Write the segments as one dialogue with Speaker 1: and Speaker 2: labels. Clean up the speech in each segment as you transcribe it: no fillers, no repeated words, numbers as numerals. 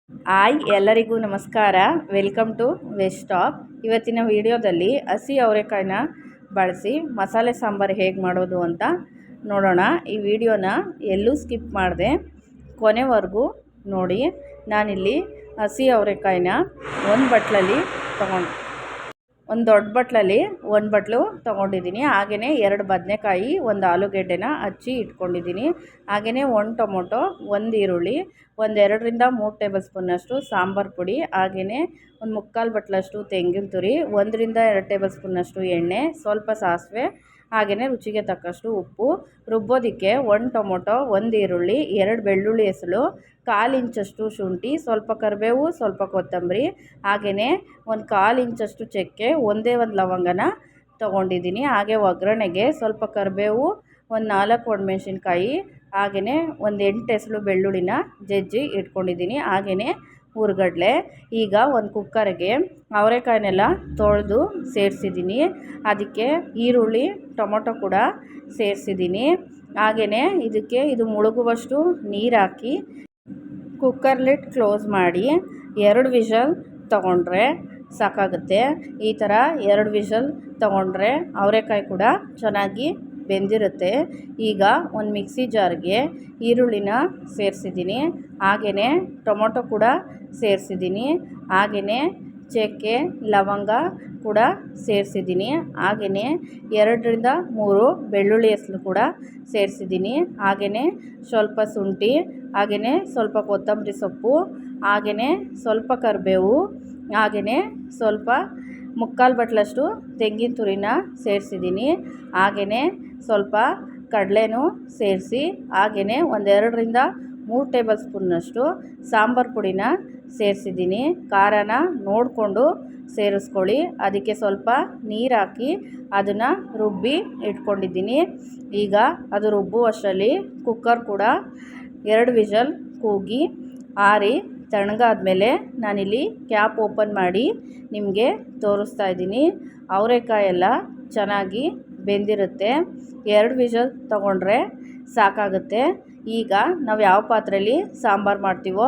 Speaker 1: Hi ಎಲ್ಲರಿಗೂ ನಮಸ್ಕಾರ. Welcome to West Talk. ಇವತ್ತಿನ ವಿಡಿಯೋದಲ್ಲಿ ಹಸಿ ಅವರೆಕಾಯಿನ ಬಳಸಿ ಮಸಾಲೆ ಸಾಂಬಾರು ಹೇಗೆ ಮಾಡೋದು ಅಂತ ನೋಡೋಣ. ಈ ವಿಡಿಯೋನ ಎಲ್ಲೂ ಸ್ಕಿಪ್ ಮಾಡದೆ ಕೊನೆವರೆಗೂ ನೋಡಿ. ನಾನಿಲ್ಲಿ ಹಸಿ ಅವರೆಕಾಯಿನ ಒಂದು ದೊಡ್ಡ ಬಟ್ಲಲ್ಲಿ ಒಂದು ಬಟ್ಲು ತೊಗೊಂಡಿದ್ದೀನಿ. ಹಾಗೆಯೇ 2 ಬದನೆಕಾಯಿ, ಒಂದು ಆಲೂಗೆಡ್ಡೆನ ಹಚ್ಚಿ ಇಟ್ಕೊಂಡಿದ್ದೀನಿ. ಹಾಗೆಯೇ 1 ಟೊಮೊಟೊ, 1 ಈರುಳ್ಳಿ, 2ರಿಂದ 3 ಟೇಬಲ್ ಸ್ಪೂನಷ್ಟು ಸಾಂಬಾರು ಪುಡಿ, ಹಾಗೆಯೇ 1/4 ಬಟ್ಲಷ್ಟು ತೆಂಗಿನ ತುರಿ, 1ರಿಂದ 2 ಟೇಬಲ್ ಸ್ಪೂನಷ್ಟು ಎಣ್ಣೆ, ಸ್ವಲ್ಪ ಸಾಸಿವೆ, ಹಾಗೆಯೇ ರುಚಿಗೆ ತಕ್ಕಷ್ಟು ಉಪ್ಪು. ರುಬ್ಬೋದಕ್ಕೆ 1 ಟೊಮೊಟೊ, 1 ಈರುಳ್ಳಿ, 2 ಬೆಳ್ಳುಳ್ಳಿ ಹೆಸಳು, 1/4 ಇಂಚಷ್ಟು ಶುಂಠಿ, ಸ್ವಲ್ಪ ಕರಿಬೇವು, ಸ್ವಲ್ಪ ಕೊತ್ತಂಬರಿ, ಹಾಗೆಯೇ 1/4 ಇಂಚಷ್ಟು ಚಕ್ಕೆ, ಒಂದೇ ಒಂದು ಲವಂಗನ ತೊಗೊಂಡಿದ್ದೀನಿ. ಹಾಗೆ ಒಗ್ಗರಣೆಗೆ ಸ್ವಲ್ಪ ಕರಿಬೇವು, 4 ಒಣಮೆಣಸಿನ್ಕಾಯಿ, ಹಾಗೆಯೇ 8 ಹೆಸಳು ಬೆಳ್ಳುಳ್ಳಿನ ಜಜ್ಜಿ ಇಟ್ಕೊಂಡಿದ್ದೀನಿ. ಹಾಗೆಯೇ ಹುರ್ಗಡ್ಲೆ. ಈಗ ಒಂದು ಕುಕ್ಕರ್ಗೆ ಅವರೆಕಾಯಿನೆಲ್ಲ ತೊಳೆದು ಸೇರಿಸಿದ್ದೀನಿ. ಅದಕ್ಕೆ ಈರುಳ್ಳಿ, ಟೊಮೊಟೊ ಕೂಡ ಸೇರಿಸಿದ್ದೀನಿ. ಹಾಗೆಯೇ ಇದು ಮುಳುಗುವಷ್ಟು ನೀರು ಹಾಕಿ ಕುಕ್ಕರ್ ಲಿಡ್ ಕ್ಲೋಸ್ ಮಾಡಿ 2 ವಿಷಲ್ ತೊಗೊಂಡ್ರೆ ಸಾಕಾಗುತ್ತೆ. ಈ ಥರ 2 ವಿಷಲ್ ತೊಗೊಂಡ್ರೆ ಅವರೆಕಾಯಿ ಕೂಡ ಚೆನ್ನಾಗಿ ಬೆಂದಿರುತ್ತೆ. ಈಗ ಒಂದು ಮಿಕ್ಸಿ ಜಾರ್ಗೆ ಈರುಳ್ಳಿನ ಸೇರಿಸಿದ್ದೀನಿ. ಹಾಗೆಯೇ ಟೊಮೊಟೊ ಕೂಡ ಸೇರಿಸಿದ್ದೀನಿ. ಹಾಗೆಯೇ ಚಕ್ಕೆ, ಲವಂಗ ಕೂಡ ಸೇರಿಸಿದ್ದೀನಿ. ಹಾಗೆಯೇ 2ರಿಂದ 3 ಬೆಳ್ಳುಳ್ಳಿ ಹೆಸರು ಕೂಡ ಸೇರಿಸಿದ್ದೀನಿ. ಹಾಗೆಯೇ ಸ್ವಲ್ಪ ಶುಂಠಿ, ಹಾಗೆಯೇ ಸ್ವಲ್ಪ ಕೊತ್ತಂಬರಿ ಸೊಪ್ಪು, ಹಾಗೆಯೇ ಸ್ವಲ್ಪ ಕರಿಬೇವು, ಹಾಗೆಯೇ ಸ್ವಲ್ಪ 1/4 ಬಟ್ಲಷ್ಟು ತೆಂಗಿನ ತುರಿನ ಸೇರಿಸಿದ್ದೀನಿ. ಹಾಗೆಯೇ ಸ್ವಲ್ಪ ಕಡಲೆನೂ ಸೇರಿಸಿ, ಹಾಗೆಯೇ 2ರಿಂದ 3 ಟೇಬಲ್ ಸ್ಪೂನ್ನಷ್ಟು ಸಾಂಬಾರು ಪುಡಿನ ಸೇರಿಸಿದ್ದೀನಿ. ಖಾರನ ನೋಡಿಕೊಂಡು ಸೇರಿಸ್ಕೊಳ್ಳಿ. ಅದಕ್ಕೆ ಸ್ವಲ್ಪ ನೀರು ಹಾಕಿ ಅದನ್ನು ರುಬ್ಬಿ ಇಟ್ಕೊಂಡಿದ್ದೀನಿ. ಈಗ ಅದು ರುಬ್ಬುವಷ್ಟರಲ್ಲಿ ಕುಕ್ಕರ್ ಕೂಡ 2 ವಿಷಲ್ ಕೂಗಿ ಆರಿ ತಣ್ಣಗಾದ್ಮೇಲೆ ನಾನಿಲ್ಲಿ ಕ್ಯಾಪ್ ಓಪನ್ ಮಾಡಿ ನಿಮಗೆ ತೋರಿಸ್ತಾ ಇದ್ದೀನಿ. ಅವರೆಕಾಯೆಲ್ಲ ಚೆನ್ನಾಗಿ ಬೆಂದಿರುತ್ತೆ. 2 ವಿಷಲ್ ತೊಗೊಂಡ್ರೆ ಸಾಕಾಗುತ್ತೆ. ಈಗ ನಾವು ಯಾವ ಪಾತ್ರೆಯಲ್ಲಿ ಸಾಂಬಾರು ಮಾಡ್ತೀವೋ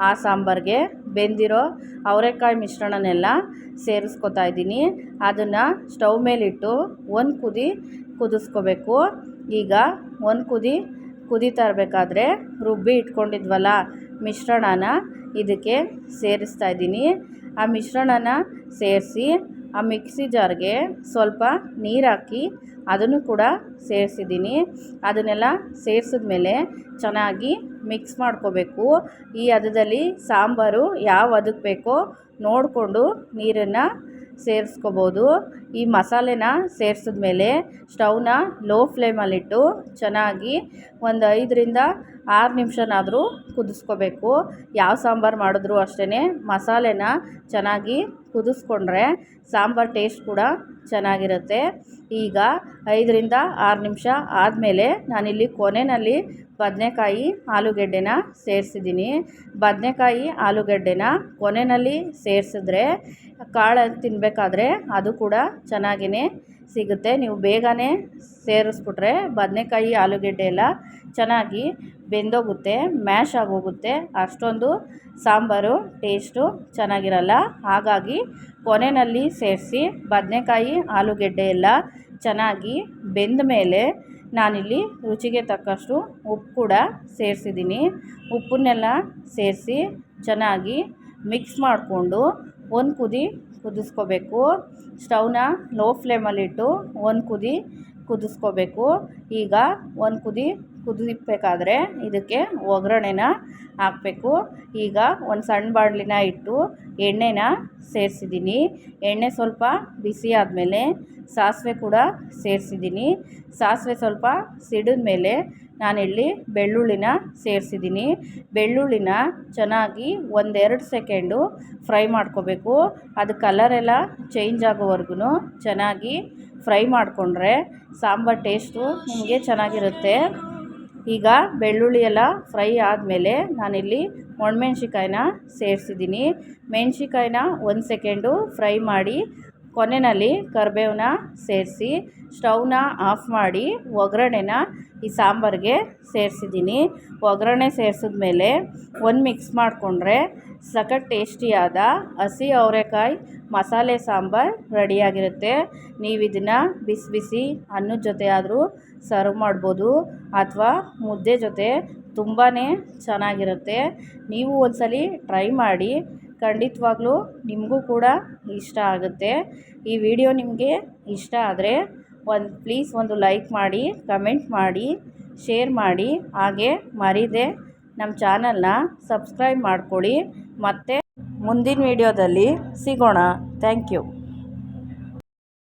Speaker 1: ಆ ಸಾಂಬಾರಿಗೆ ಬೆಂದಿರೋ ಅವರೆಕಾಯಿ ಮಿಶ್ರಣನೆಲ್ಲ ಸೇರಿಸ್ಕೊತಾ ಇದ್ದೀನಿ. ಅದನ್ನು ಸ್ಟವ್ ಮೇಲಿಟ್ಟು ಒಂದು ಕುದಿ ಕುದಿಸ್ಕೋಬೇಕು. ಈಗ ಒಂದು ಕುದೀತಾ ಇರಬೇಕಾದ್ರೆ ರುಬ್ಬಿ ಇಟ್ಕೊಂಡಿದ್ವಲ್ಲ ಮಿಶ್ರಣನ ಇದಕ್ಕೆ ಸೇರಿಸ್ತಾ ಇದ್ದೀನಿ. ಆ ಮಿಶ್ರಣನ ಸೇರಿಸಿ ಆ ಮಿಕ್ಸಿ ಜಾರ್ಗೆ ಸ್ವಲ್ಪ ನೀರು ಹಾಕಿ ಅದನ್ನು ಕೂಡ ಸೇರಿಸಿದ್ದೀನಿ. ಅದನ್ನೆಲ್ಲ ಸೇರಿಸಿದ್ಮೇಲೆ ಚೆನ್ನಾಗಿ ಮಿಕ್ಸ್ ಮಾಡ್ಕೋಬೇಕು. ಈ ಹದದಲ್ಲಿ ಸಾಂಬಾರು ಯಾವ ಹದಕ್ಕೆ ಬೇಕೋ ನೋಡಿಕೊಂಡು ನೀರನ್ನು ಸೇರಿಸ್ಕೋಬೋದು. ಈ ಮಸಾಲೆನ ಸೇರಿಸಿದ್ಮೇಲೆ ಸ್ಟವ್ನ ಲೋ ಫ್ಲೇಮಲ್ಲಿಟ್ಟು ಚೆನ್ನಾಗಿ ಒಂದು 5ರಿಂದ 6 ನಿಮಿಷನಾದರೂ ಕುದಿಸ್ಕೋಬೇಕು. ಯಾವ ಸಾಂಬಾರು ಮಾಡಿದ್ರೂ ಅಷ್ಟೇ ಮಸಾಲೆನ ಚೆನ್ನಾಗಿ ಕುದಿಸ್ಕೊಂಡ್ರೆ ಸಾಂಬಾರು ಟೇಸ್ಟ್ ಕೂಡ ಚೆನ್ನಾಗಿರುತ್ತೆ. ಈಗ 5ರಿಂದ 6 ನಿಮಿಷ ಆದಮೇಲೆ ನಾನಿಲ್ಲಿ ಕೊನೆಯಲ್ಲಿ ಬದನೆಕಾಯಿ, ಆಲೂಗೆಡ್ಡೆನ ಸೇರಿಸಿದ್ದೀನಿ. ಬದನೆಕಾಯಿ, ಆಲೂಗೆಡ್ಡೆನ ಕೊನೆಯಲ್ಲಿ ಸೇರಿಸಿದ್ರೆ ಕಾಳು ತಿನ್ನಬೇಕಾದ್ರೆ ಅದು ಕೂಡ ಚೆನ್ನಾಗಿಯೇ ಸಿಗುತ್ತೆ. ನೀವು ಬೇಗನೆ ಸೇರಿಸ್ಬಿಟ್ರೆ ಬದನೆಕಾಯಿ, ಆಲೂಗೆಡ್ಡೆ ಎಲ್ಲ ಚೆನ್ನಾಗಿ ಬೆಂದೋಗುತ್ತೆ, ಮ್ಯಾಶ್ ಆಗೋಗುತ್ತೆ. ಅಷ್ಟೊಂದು ಸಾಂಬಾರು ಟೇಸ್ಟು ಚೆನ್ನಾಗಿರಲ್ಲ. ಹಾಗಾಗಿ ಕೊನೆಯಲ್ಲಿ ಸೇರಿಸಿ ಬದನೆಕಾಯಿ, ಆಲೂಗೆಡ್ಡೆ ಎಲ್ಲ ಚೆನ್ನಾಗಿ ಬೆಂದ ಮೇಲೆ ನಾನಿಲ್ಲಿ ರುಚಿಗೆ ತಕ್ಕಷ್ಟು ಉಪ್ಪು ಕೂಡ ಸೇರಿಸಿದ್ದೀನಿ. ಉಪ್ಪನ್ನೆಲ್ಲ ಸೇರಿಸಿ ಚೆನ್ನಾಗಿ ಮಿಕ್ಸ್ ಮಾಡಿಕೊಂಡು ಒಂದು ಕುದಿ ಕುದಿಸ್ಕೋಬೇಕು. ಸ್ಟವ್ನ ಲೋ ಫ್ಲೇಮಲ್ಲಿಟ್ಟು ಒಂದು ಕುದಿ ಕುದಿಸ್ಕೋಬೇಕು. ಈಗ ಒಂದು ಕುದಿ ಕುದಿಬೇಕಾದ್ರೆ ಇದಕ್ಕೆ ಒಗ್ಗರಣೆನ ಹಾಕಬೇಕು. ಈಗ ಒಂದು ಸಣ್ಣ ಬಾಣಲಿನ ಇಟ್ಟು ಎಣ್ಣೆನ ಸೇರಿಸಿದ್ದೀನಿ. ಎಣ್ಣೆ ಸ್ವಲ್ಪ ಬಿಸಿ ಆದಮೇಲೆ ಸಾಸಿವೆ ಕೂಡ ಸೇರಿಸಿದ್ದೀನಿ. ಸಾಸಿವೆ ಸ್ವಲ್ಪ ಸಿಡಿದ ಮೇಲೆ ನಾನಿಲ್ಲಿ ಬೆಳ್ಳುಳ್ಳಿನ ಸೇರಿಸಿದ್ದೀನಿ. ಬೆಳ್ಳುಳ್ಳಿನ ಚೆನ್ನಾಗಿ 1-2 ಸೆಕೆಂಡು ಫ್ರೈ ಮಾಡ್ಕೋಬೇಕು. ಅದು ಕಲರೆಲ್ಲ ಚೇಂಜ್ ಆಗೋವರೆಗೂ ಚೆನ್ನಾಗಿ ಫ್ರೈ ಮಾಡಿಕೊಂಡ್ರೆ ಸಾಂಬಾರು ಟೇಸ್ಟು ನಿಮಗೆ ಚೆನ್ನಾಗಿರುತ್ತೆ. ಈಗ ಬೆಳ್ಳುಳ್ಳಿ ಎಲ್ಲ ಫ್ರೈ ಆದಮೇಲೆ ನಾನಿಲ್ಲಿ ಒಣಮೆಣ್ಸಿಕಾಯಿನ ಸೇರಿಸಿದ್ದೀನಿ. ಮೆಣಸಿಕಾಯಿನ 1 ಸೆಕೆಂಡು ಫ್ರೈ ಮಾಡಿ ಕೊನೆಯಲ್ಲಿ ಕರಿಬೇವನ್ನ ಸೇರಿಸಿ ಸ್ಟವ್ನ ಆಫ್ ಮಾಡಿ ಒಗ್ಗರಣೆನ ಈ ಸಾಂಬಾರಿಗೆ ಸೇರಿಸಿದ್ದೀನಿ. ಒಗ್ಗರಣೆ ಸೇರಿಸಿದ್ಮೇಲೆ ಒಂದು ಮಿಕ್ಸ್ ಮಾಡಿಕೊಂಡ್ರೆ ಸಖತ್ ಟೇಸ್ಟಿಯಾದ ಹಸಿ ಅವರೆಕಾಯಿ ಮಸಾಲೆ ಸಾಂಬಾರು ರೆಡಿಯಾಗಿರುತ್ತೆ. ನೀವು ಇದನ್ನು ಬಿಸಿ ಬಿಸಿ ಅನ್ನದ ಜೊತೆ ಆದರೂ ಸರ್ವ್ ಮಾಡ್ಬೋದು ಅಥವಾ ಮುದ್ದೆ ಜೊತೆ ತುಂಬಾ ಚೆನ್ನಾಗಿರುತ್ತೆ. ನೀವು ಒಂದ್ಸಲಿ ಟ್ರೈ ಮಾಡಿ, ಖಂಡಿತವಾಗ್ಲೂ ನಿಮಗೂ ಕೂಡ ಇಷ್ಟ ಆಗುತ್ತೆ. ಈ ವಿಡಿಯೋ ನಿಮಗೆ ಇಷ್ಟ ಆದರೆ ಪ್ಲೀಸ್ ಒಂದು ಲೈಕ್ ಮಾಡಿ, ಕಮೆಂಟ್ ಮಾಡಿ, ಶೇರ್ ಮಾಡಿ, ಹಾಗೆ ಮರೀದೆ ನಮ್ಮ ಚಾನಲ್ನ ಸಬ್ಸ್ಕ್ರೈಬ್ ಮಾಡ್ಕೊಳ್ಳಿ. ಮತ್ತು ಮುಂದಿನ ವಿಡಿಯೋದಲ್ಲಿ ಸಿಗೋಣ. Thank you.